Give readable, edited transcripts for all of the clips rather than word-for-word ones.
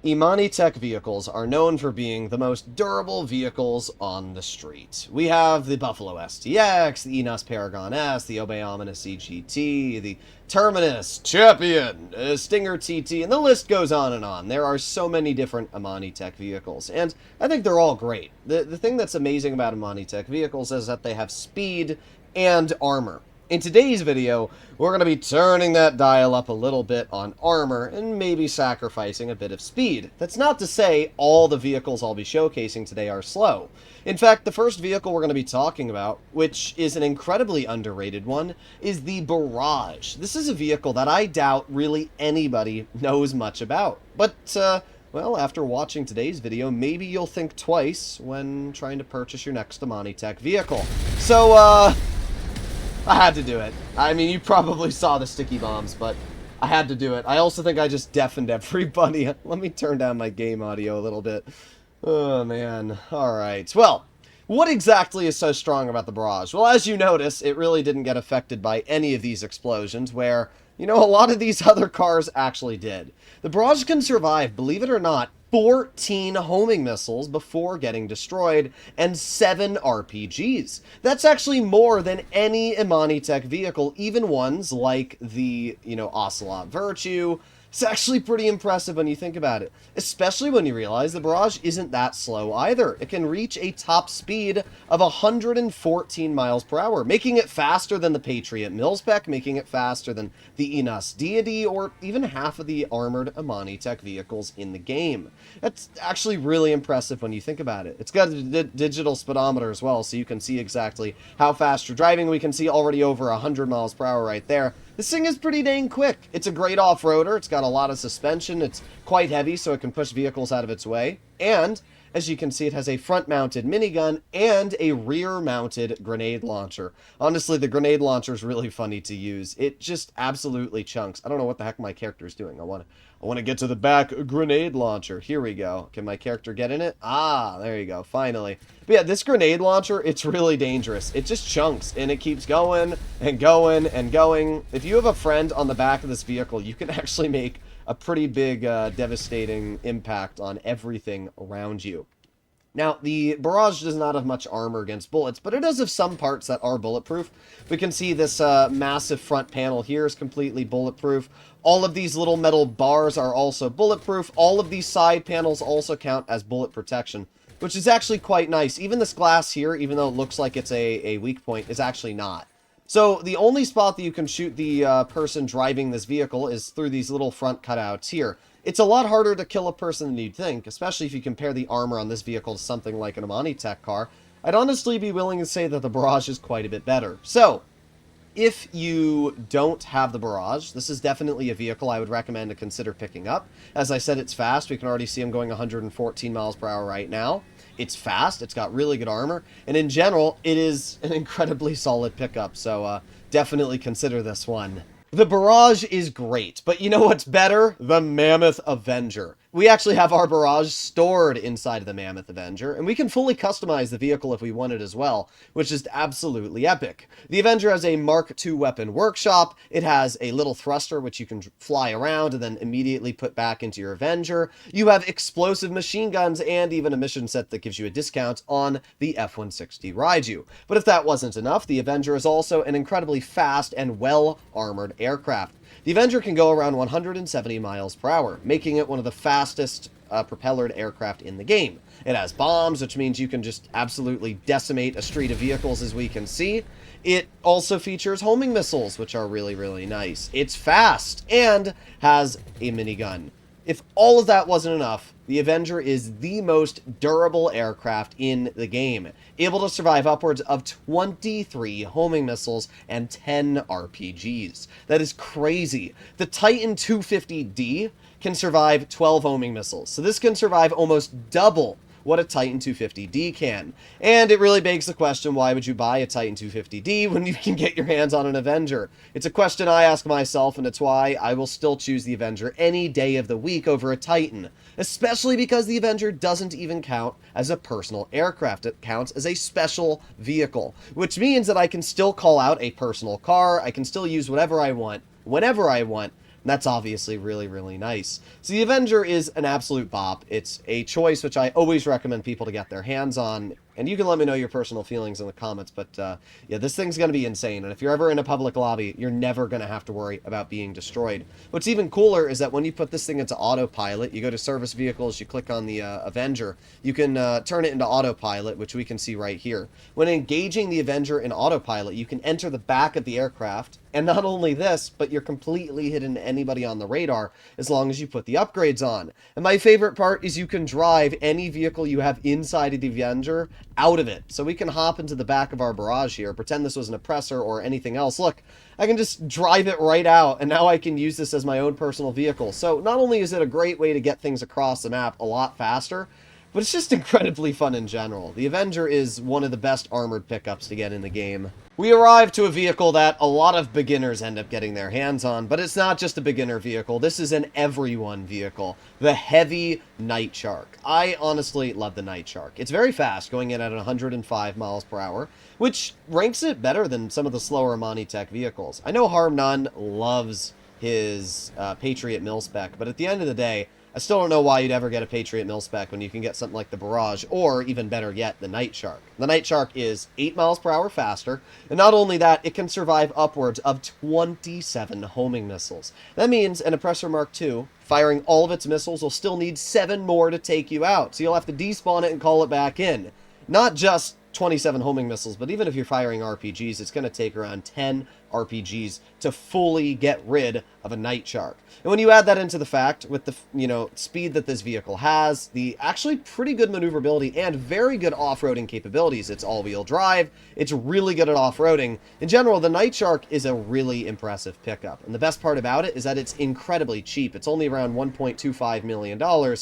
Imani Tech vehicles are known for being the most durable vehicles on the street. We have the Buffalo STX, the Enos Paragon S, the Obey Ominous EGT, the Terminus, Champion, Stinger TT, and the list goes on and on. There are so many different Imani Tech vehicles, and I think they're all great. The thing that's amazing about Imani Tech vehicles is that they have speed and armor. In today's video, we're going to be turning that dial up a little bit on armor and maybe sacrificing a bit of speed. That's not to say all the vehicles I'll be showcasing today are slow. In fact, the first vehicle we're going to be talking about, which is an incredibly underrated one, is the Barrage. This is a vehicle that I doubt really anybody knows much about. But, well, after watching today's video, maybe you'll think twice when trying to purchase your next Imani Tech vehicle. So, I had to do it. I mean, you probably saw the sticky bombs, but I had to do it. I also think I just deafened everybody. Let me turn down my game audio a little bit. Oh, man. Alright. Well, what exactly is so strong about the Barrage? Well, as you notice, it really didn't get affected by any of these explosions, where, you know, a lot of these other cars actually did. The Barrage can survive, believe it or not, 14 homing missiles before getting destroyed, and 7 RPGs. That's actually more than any Imani Tech vehicle, even ones like the, Ocelot Virtue. It's actually pretty impressive when you think about it, especially when you realize the Barrage isn't that slow either. It can reach a top speed of 114 miles per hour, making it faster than the Patriot Mil-Spec, making it faster than the Enos Deity, or even half of the armored Imani Tech vehicles in the game. That's actually really impressive when you think about it. It's got a digital speedometer as well, so you can see exactly how fast you're driving. We can see already over 100 miles per hour right there. This thing is pretty dang quick. It's a great off-roader. It's got a lot of suspension. It's quite heavy, so it can push vehicles out of its way. And, as you can see, it has a front-mounted minigun and a rear-mounted grenade launcher. Honestly, the grenade launcher is really funny to use. It just absolutely chunks. I don't know what the heck my character is doing. I want to get to the back grenade launcher. Here we go. Can my character get in it? Ah, there you go. Finally. But yeah, this grenade launcher, it's really dangerous. It just chunks, and it keeps going and going and going. If you have a friend on the back of this vehicle, you can actually make a pretty big, devastating impact on everything around you. Now, the Barrage does not have much armor against bullets, but it does have some parts that are bulletproof. We can see this massive front panel here is completely bulletproof. All of these little metal bars are also bulletproof. All of these side panels also count as bullet protection, which is actually quite nice. Even this glass here, even though it looks like it's a weak point, is actually not. So the only spot that you can shoot the person driving this vehicle is through these little front cutouts here. It's a lot harder to kill a person than you'd think, especially if you compare the armor on this vehicle to something like an Imani Tech car. I'd honestly be willing to say that the Barrage is quite a bit better. So, if you don't have the Barrage, this is definitely a vehicle I would recommend to consider picking up. As I said, it's fast. We can already see I'm going 114 miles per hour right now. It's fast, it's got really good armor, and in general, it is an incredibly solid pickup, so definitely consider this one. The Barrage is great, but you know what's better? The Mammoth Avenger. We actually have our Barrage stored inside of the Mammoth Avenger, and we can fully customize the vehicle if we wanted as well, which is absolutely epic. The Avenger has a Mark II weapon workshop. It has a little thruster, which you can fly around and then immediately put back into your Avenger. You have explosive machine guns and even a mission set that gives you a discount on the F-160 Raiju. But if that wasn't enough, the Avenger is also an incredibly fast and well-armored aircraft. The Avenger can go around 170 miles per hour, making it one of the fastest propellered aircraft in the game. It has bombs, which means you can just absolutely decimate a street of vehicles, as we can see. It also features homing missiles, which are really, really nice. It's fast and has a minigun. If all of that wasn't enough, the Avenger is the most durable aircraft in the game, able to survive upwards of 23 homing missiles and 10 RPGs. That is crazy. The Titan 250D can survive 12 homing missiles, so this can survive almost double what a Titan 250D can. And it really begs the question, why would you buy a Titan 250D when you can get your hands on an Avenger? It's a question I ask myself, and it's why I will still choose the Avenger any day of the week over a Titan. Especially because the Avenger doesn't even count as a personal aircraft. It counts as a special vehicle, which means that I can still call out a personal car, I can still use whatever I want, whenever I want, And that's obviously really, really nice. So the Avenger is an absolute bop. It's a choice which I always recommend people to get their hands on. And you can let me know your personal feelings in the comments, but yeah, this thing's going to be insane. And if you're ever in a public lobby, you're never going to have to worry about being destroyed. What's even cooler is that when you put this thing into autopilot, you go to service vehicles, you click on the Avenger, you can turn it into autopilot, which we can see right here. When engaging the Avenger in autopilot, you can enter the back of the aircraft, and not only this, but you're completely hidden to anybody on the radar as long as you put the upgrades on. And my favorite part is you can drive any vehicle you have inside of the Avenger out of it. So we can hop into the back of our barrage here, pretend this was an oppressor or anything else. Look, I can just drive it right out, and now I can use this as my own personal vehicle. So not only is it a great way to get things across the map a lot faster, but it's just incredibly fun in general. The Avenger is one of the best armored pickups to get in the game. We arrive to a vehicle that a lot of beginners end up getting their hands on, but it's not just a beginner vehicle. This is an everyone vehicle, the Heavy Night Shark. I honestly love the Night Shark. It's very fast, going in at 105 miles per hour, which ranks it better than some of the slower Imani Tech vehicles. I know Harm None loves his Patriot mil-spec, but at the end of the day, I still don't know why you'd ever get a Patriot mil-spec when you can get something like the Barrage, or even better yet, the Night Shark. The Night Shark is 8 miles per hour faster, and not only that, it can survive upwards of 27 homing missiles. That means an Oppressor Mark II, firing all of its missiles, will still need 7 more to take you out, so you'll have to despawn it and call it back in. Not just 27 homing missiles, but even if you're firing RPGs, it's going to take around 10 RPGs to fully get rid of a Night Shark. And when you add that into the fact, with the speed that this vehicle has, the actually pretty good maneuverability and very good off-roading capabilities, it's all-wheel drive, it's really good at off-roading. In general, the Night Shark is a really impressive pickup. And the best part about it is that it's incredibly cheap. It's only around $1.25 million,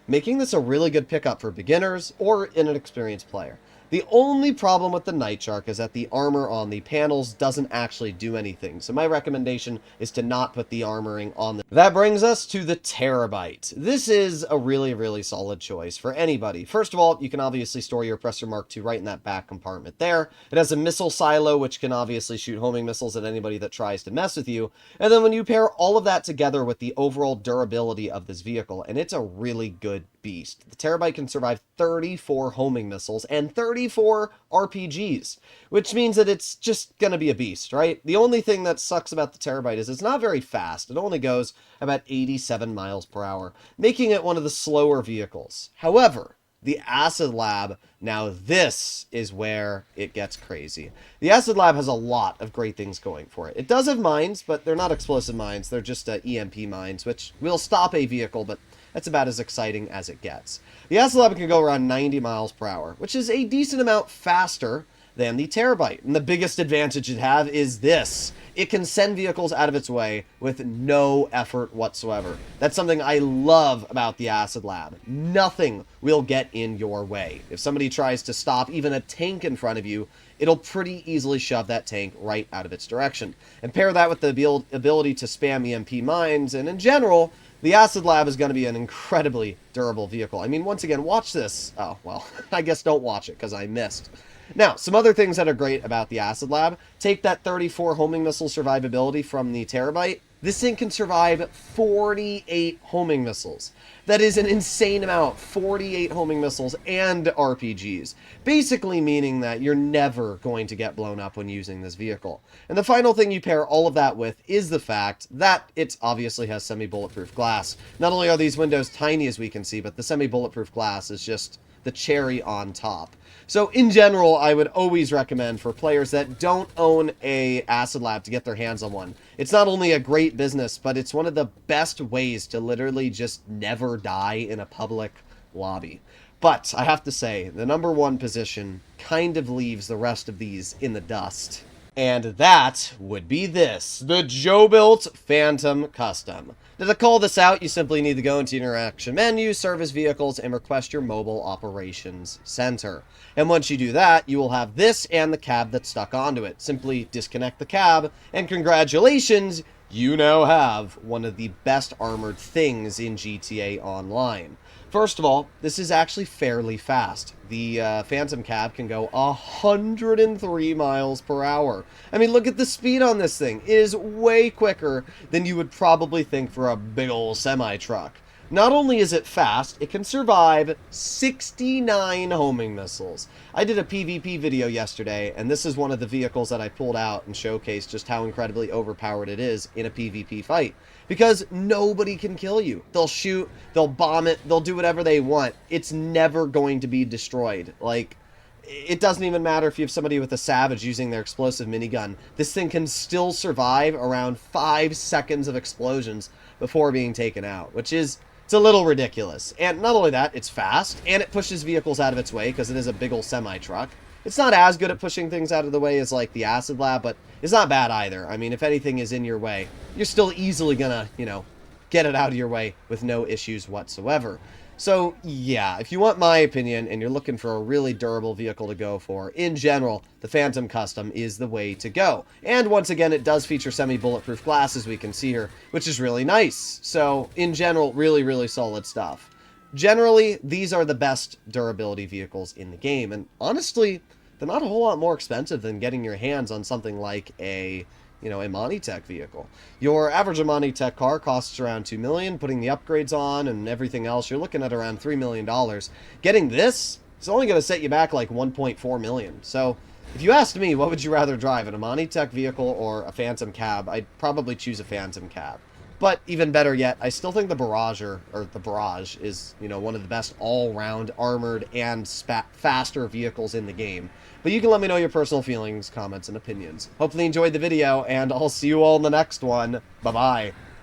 making this a really good pickup for beginners or an inexperienced player. The only problem with the Night Shark is that the armor on the panels doesn't actually do anything, so my recommendation is to not put the armoring on. That brings us to the Terabyte. This is a really, really solid choice for anybody. First of all, you can obviously store your Oppressor Mark II right in that back compartment there. It has a missile silo, which can obviously shoot homing missiles at anybody that tries to mess with you. And then when you pair all of that together with the overall durability of this vehicle, and it's a really good beast. The Terabyte can survive 34 homing missiles and 34 RPGs, which means that it's just gonna be a beast, right? The only thing that sucks about the Terabyte is it's not very fast. It only goes about 87 miles per hour, making it one of the slower vehicles. However, the Acid Lab, now this is where it gets crazy. The Acid Lab has a lot of great things going for it. It does have mines, but they're not explosive mines. They're just EMP mines, which will stop a vehicle, but that's about as exciting as it gets. The Acid Lab can go around 90 miles per hour, which is a decent amount faster than the Terabyte. And the biggest advantage it has is this. It can send vehicles out of its way with no effort whatsoever. That's something I love about the Acid Lab. Nothing will get in your way. If somebody tries to stop even a tank in front of you, it'll pretty easily shove that tank right out of its direction. And pair that with the ability to spam EMP mines, and in general, the Acid Lab is going to be an incredibly durable vehicle. I mean, once again, watch this. Oh, well, I guess don't watch it because I missed. Now, some other things that are great about the Acid Lab. Take that 34 homing missile survivability from the Terabyte. This thing can survive 48 homing missiles. That is an insane amount. 48 homing missiles and RPGs. Basically meaning that you're never going to get blown up when using this vehicle. And the final thing you pair all of that with is the fact that it obviously has semi-bulletproof glass. Not only are these windows tiny as we can see, but the semi-bulletproof glass is just the cherry on top. So in general, I would always recommend for players that don't own a Acid Lab to get their hands on one. It's not only a great business, but it's one of the best ways to literally just never die in a public lobby. But I have to say, the #1 position kind of leaves the rest of these in the dust. And that would be this, the Joe-Built Phantom Custom. Now, to call this out, you simply need to go into your interaction menu, service vehicles, and request your mobile operations center. And once you do that, you will have this and the cab that's stuck onto it. Simply disconnect the cab, and congratulations, you now have one of the best armored things in GTA Online. First of all, this is actually fairly fast. The Phantom Cab can go 103 miles per hour. I mean, look at the speed on this thing. It is way quicker than you would probably think for a big old semi-truck. Not only is it fast, it can survive 69 homing missiles. I did a PvP video yesterday, and this is one of the vehicles that I pulled out and showcased just how incredibly overpowered it is in a PvP fight. Because nobody can kill you. They'll shoot, they'll bomb it, they'll do whatever they want. It's never going to be destroyed. Like, it doesn't even matter if you have somebody with a Savage using their explosive minigun. This thing can still survive around 5 seconds of explosions before being taken out, which is... it's a little ridiculous. And not only that, it's fast, and it pushes vehicles out of its way because it is a big ol' semi-truck. It's not as good at pushing things out of the way as, like, the Acid Lab, but it's not bad either. I mean, if anything is in your way, you're still easily gonna, you know, get it out of your way with no issues whatsoever. So, yeah, if you want my opinion and you're looking for a really durable vehicle to go for, in general, the Phantom Custom is the way to go. And once again, it does feature semi-bulletproof glass, as we can see here, which is really nice. So, in general, really, really solid stuff. Generally, these are the best durability vehicles in the game, and honestly, they're not a whole lot more expensive than getting your hands on something like a... you know, Imani Tech vehicle. Your average Imani Tech car costs around $2 million, putting the upgrades on and everything else, you're looking at around $3 million. Getting this, it's only going to set you back like $1.4 million. So, if you asked me, what would you rather drive, an Imani Tech vehicle or a Phantom Cab, I'd probably choose a Phantom Cab. But even better yet, I still think the Barrage is, you know, one of the best all-round armored and faster vehicles in the game. But you can let me know your personal feelings, comments, and opinions. Hopefully you enjoyed the video, and I'll see you all in the next one. Bye-bye.